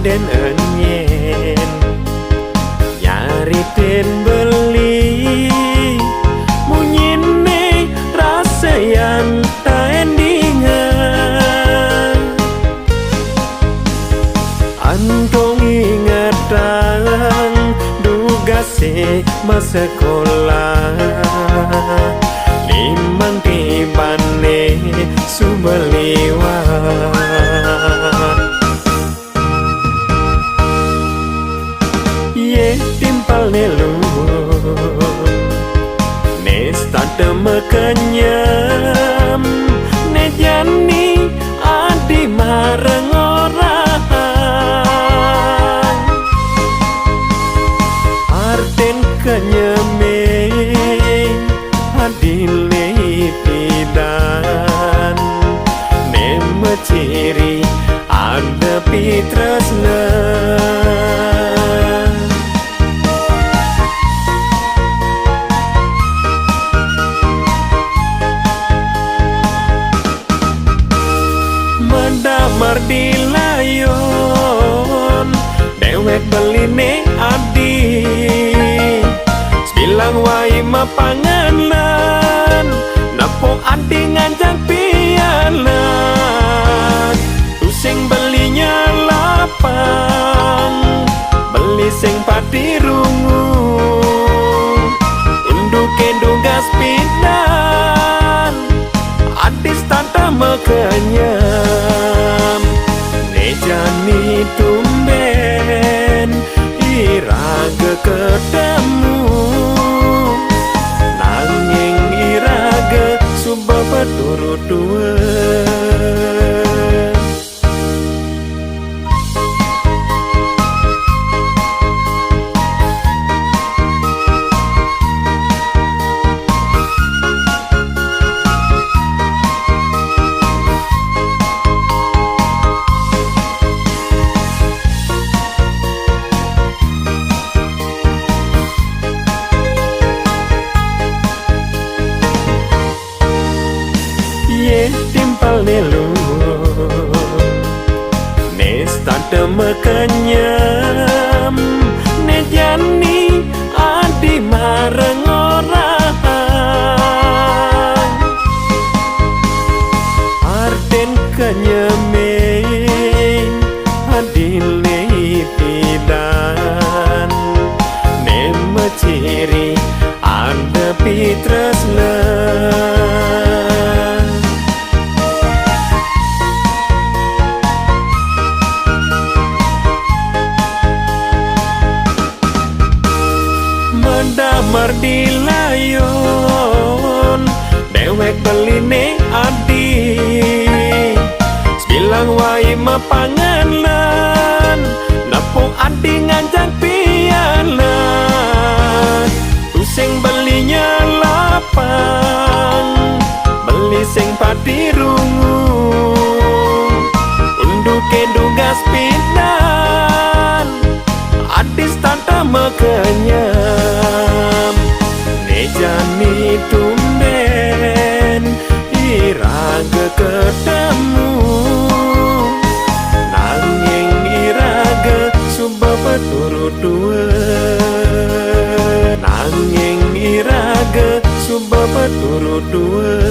den enyen nyari den beli munyine rasayan ta endingan antong ingatan duga se masa sekolah limang tibane subeliwat ye timpal nelu nes tante mekenyam ne jani adi mareng orang arten kenyeme adile pidan ne meciri ada pitresna mendamar di layon dewek beline adi bilang wai mapangan lan napo adi nganjang pialan tusing belinya lapang beli sing pati rungu unduke dugas pidan adis tanta mekenyam nejani tumben iraga ketemu nanging iraga subab turut dua timpal nelu nes tante mekenyam ne jani adi mareng orang arten kenyeme adile pidan ne meciri ada pitresna mendamar di layon dewek beline adi bilang wai mapangan lan napo adi nganjang pialan tusing belinya lapang beli sing pati rungu unduke dugas pidan adis tanta mekenyam nejani tumben iraga ketemu nanging iraga subab turut dua nanging iraga subab turut dua